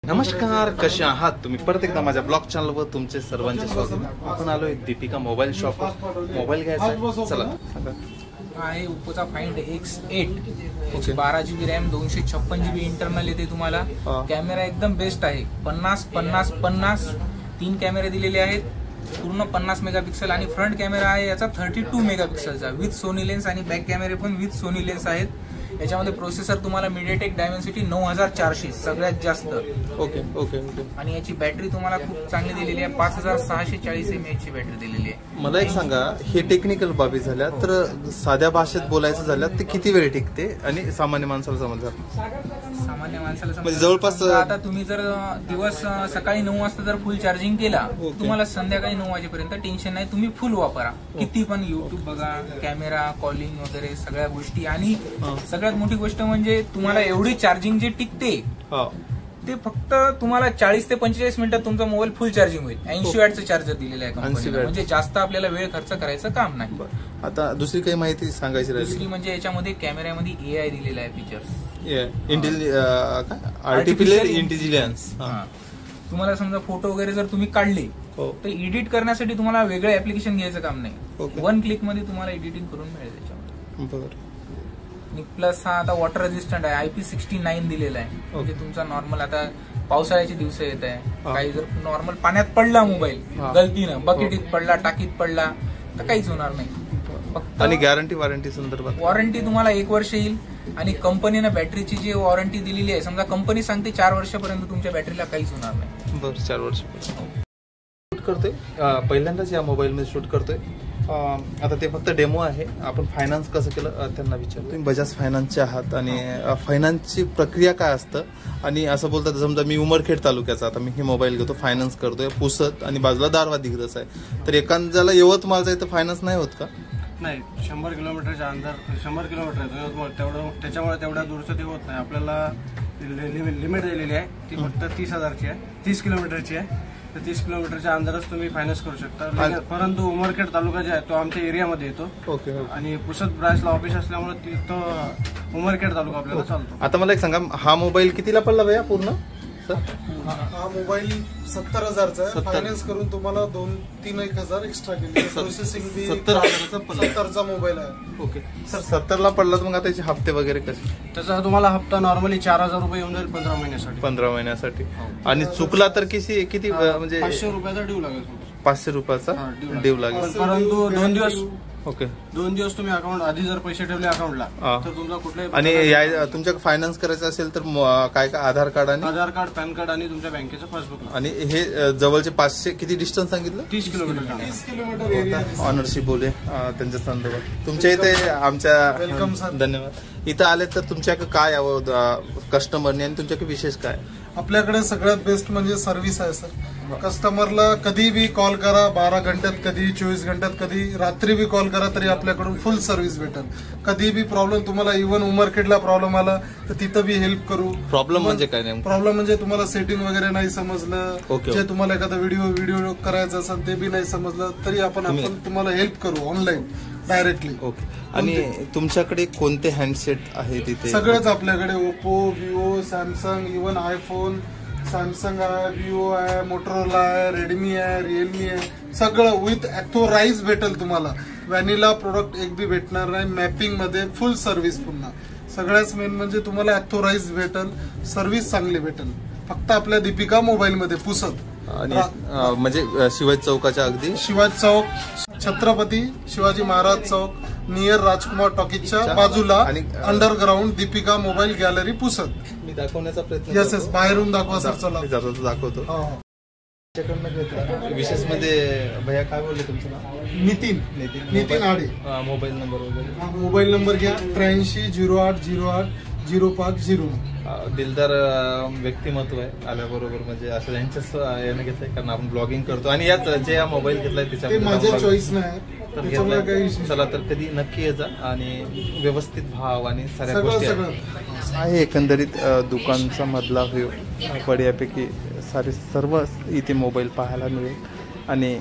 नमस्कार, कसे आहात तुम्ही? परत एकदा माझ्या ब्लॉग चॅनलवर तुमचे सर्वांचे स्वागत. आपण आलोय दीपिका मोबाईल शॉपवर. मोबाईल घ्यायचा, चला सांगा. आहे ओप्पोचा find X8 12 GB RAM 256 GB internal येते तुम्हाला. कॅमेरा एकदम बेस्ट आहे. 50 तीन कॅमेरे दिलेले आहेत. पूर्ण 50 मेगापिक्सल आणि फ्रंट कॅमेरा आहे याचा 32 मेगापिक्सलचा विथ सोनी लेन्स आणि बॅक कॅमेरे पण विथ सोनी लेन्स आहेत. याच्यामध्ये प्रोसेसर तुम्हाला MediaTek Dimensity 9400 सगळ्यात जास्त. ओके. आणि याची बॅटरी तुम्हाला खूप चांगली दिलेली आहे. 5640 mAh ची बॅटरी दिलेली आहे. मला एक सांगा, हे टेक्निकल बाबी झाल्या तर साध्या भाषेत बोलायचं झालं ते किती वेळ टिकते आणि सामान्य माणसाला समजतं? सामान्य माणसाला म्हणजे जवळपास आता तुम्ही जर दिवस सकाळी 9 वाजता जर फुल चार्जिंग केला, तुम्हाला संध्याकाळी 9 वाजेपर्यंत टेन्शन नाही. तुम्ही फुल वापरा, किती पण युट्यूब बघा, कॅमेरा, कॉलिंग वगैरे सगळ्या गोष्टी. आणि सगळ्यात मोठी गोष्ट म्हणजे तुम्हाला एवढी चार्जिंग जे टिकते ते फक्त तुम्हाला 40 ते 45 मिनिटात तुमचा मोबाईल फुल चार्जिंग होईल. 80 वॅटचं चार्जर दिलेलं आहे कंपनीने, म्हणजे जास्त आपल्याला वेळ खर्च करायचं काम नाही. आता दुसरी काही माहिती सांगायची राहिली? दुसरी म्हणजे याच्यामध्ये कॅमेऱ्यामध्ये AI दिलेला आहे फीचर्स, आर्टिफिशियल इंटेलिजन्स. तुम्हाला समजा फोटो वगैरे जर तुम्ही काढले तर एडिट करण्यासाठी तुम्हाला वेगळं ऍप्लिकेशन घ्यायचं काम नाही. 1 क्लिक मध्ये तुम्हाला एडिटिंग करून मिळेल त्याच्यामध्ये. प्लस हा आता वॉटर रेजिस्टंट आहे. IP69 दिलेला आहे. म्हणजे तुमचा नॉर्मल आता पावसाळ्याचे दिवस येत आहे, काही जर नॉर्मल पाण्यात पडला मोबाईल गलतीनं, बकेटीत पडला, टाकीत पडला तर काहीच होणार नाही. फक्त आणि गॅरंटी वॉरंटी संदर्भात वॉरंटी तुम्हाला 1 वर्ष येईल. आणि कंपनीनं बॅटरीची जी वॉरंटी दिलेली आहे, समजा कंपनी सांगते 4 वर्षापर्यंत तुमच्या बॅटरीला काहीच होणार नाही. बरं, 4 वर्ष शूट करतोय. पहिल्यांदाच या मोबाईल मध्ये शूट करतोय. आता ते फक्त डेमो आहे. आपण फायनान्स कसं केलं त्यांना विचारतो. तुम्ही बजाज फायनान्सचे आहात आणि फायनान्सची प्रक्रिया काय असतं? आणि असं बोलतात, समजा मी उमरखेड तालुक्याचा, आता मी हे मोबाईल घेतो, फायनान्स करतोय पुसत आणि बाजूला दारवा दिग्रस आहे, तर एखाद्याला यवतमाळचा इथं फायनान्स नाही होत का? नाही, 100 किलोमीटरच्या अंतर 100 किलोमीटर आहे तेवढं, त्याच्यामुळे तेवढ्या दूरचं ते होत नाही. आपल्याला लिमिट दिलेली आहे, ती फक्त 30,000ची आहे, 30 किलोमीटरची आहे. तर 30 किलोमीटरच्या अंतरच तुम्ही फायनान्स करू शकता. परंतु उमरखेड तालुका जे आहे तो आमच्या एरियामध्ये येतो. ओके. आणि पुसद ब्रांचला ऑफिस असल्यामुळे तिथं उमरखेड तालुका आपल्याला चालतो. आता मला एक सांगा, हा मोबाईल कितीला पडला भैया पूर्ण? हा मोबाईल 70,000चा आहे. फायनान्स करून तुम्हाला 2-3 हजार एक्स्ट्रा केली. प्रोसेसिंग बी 70चा मोबाईल आहे. ओके सर, 70ला पडला तर मग आता त्याचे हप्ते वगैरे कसे? त्याचा तुम्हाला हप्ता नॉर्मली 4,000 रुपये येऊन जाईल 15 महिन्यासाठी. 15 महिन्यासाठी. आणि चुकला तर किती म्हणजे 500 रुपयाचा ड्यू लागेल. 500 रुपयाचा ड्यू लागेल. परंतु 2 दिवस ओके 2 दिवस तुम्ही अकाउंट आधी जर पैसे ठेवले अकाउंटला तर तुमचा कुठलाही. आणि तुमच्याकडे फायनान्स करायचं असेल तर काय आधार कार्ड, पॅन कार्ड आणि तुमच्या बँकेचं पासबुक. आणि हे जवळचे 500 किती डिस्टन्स सांगितलं? 30 किलोमीटर ऑनरशिप बोले त्यांच्या संदर्भात. तुमच्या इथे आमच्या वेलकम सर, धन्यवाद. इथं आले तर तुमच्याकडे काय यावं कस्टमरने आणि तुमच्याकडे विशेष काय? आपल्याकडे सगळ्यात बेस्ट म्हणजे सर्व्हिस आहे सर. कस्टमरला कधी बी कॉल करा, 12 घंट्यात कधी, 24 घंट्यात कधी, रात्री बी कॉल करा तरी आपल्याकडून फुल सर्व्हिस भेटेल. कधी बी प्रॉब्लेम तुम्हाला, इव्हन उमरखेडला प्रॉब्लेम आला तर तिथं बी हेल्प करू. प्रॉब्लेम म्हणजे काय नाही? प्रॉब्लेम म्हणजे तुम्हाला सेटिंग वगैरे नाही समजलं, जे तुम्हाला एखादा व्हिडिओ करायचा असेल ते बी नाही समजलं तरी आपण तुम्हाला हेल्प करू ऑनलाईन डायरेक्टली. ओके. आणि तुमच्याकडे कोणते हँडसेट आहे तिथे? सगळेच आपल्याकडे Oppo, Vivo, Samsung, even iPhone, Samsung आहे, विवो आहे, मोटोरोला आहे, रेडमी आहे, रिअलमी आहे. सगळं विथ ॲथोराइज भेटेल तुम्हाला. व्हॅनिला प्रोडक्ट एक बी भेटणार नाही. मॅपिंग मध्ये फुल सर्व्हिस. पुन्हा सगळ्यात मेन म्हणजे तुम्हाला ॲथोराइज भेटेल, सर्व्हिस चांगली भेटेल फक्त आपल्या दीपिका मोबाईल मध्ये पुसत. आणि म्हणजे शिवाजी चौकाच्या अगदी, शिवाजी चौक, छत्रपती शिवाजी महाराज चौक, नियर राजकुमार टॉकीजच्या बाजूला आणि underground Deepika mobile gallery Pusad. मी दाखवण्याचा प्रयत्न. येस, बाहेरून दाखवा सर. चला दाखवतो. विशेष मध्ये भैया काय बोलले तुमचं नाव? नितीन आडे. मोबाईल नंबर वगैरे? मोबाईल नंबर घ्या 83 08 08 05 0. दिलदार व्यक्तिमत्व आहे आल्याबरोबर, म्हणजे असं यांच्याच याने घेतलंय कारण आपण ब्लॉगिंग करतो. आणि याच जे हा मोबाईल घेतलाय त्याच्या माझ्या चॉईस नाही. चला तर कधी नक्की यायचा आणि व्यवस्थित भाव आणि सगळ्या गोष्टी आहे. एकंदरीत दुकानचा मधला व्ह्यू बऱ्यापैकी सर्व इथे मोबाईल पाहायला मिळेल. आणि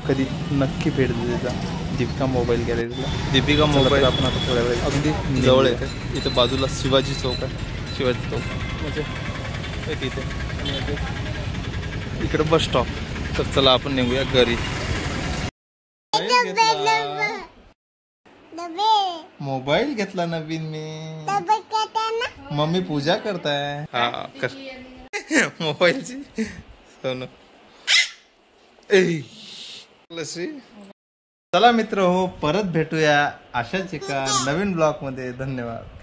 कधी नक्की भेट द्यायचा दीपिका मोबाईल गॅलरीला. दीपिका मोबाईल आपण आता थोड्या वेळ अगदी जवळ येते. इथं बाजूला शिवाजी चौक आहे. शिवाजी चौक म्हणजे तिथे इकडे बस स्टॉप. तर चला आपण निघूया घरी. मोबाईल घेतला नवीन मी. मम्मी पूजा करताय. हा कर मोबाईलची. सोनू चला मित्र हो, परत भेटूया अशाच एका नवीन ब्लॉग मध्ये. धन्यवाद.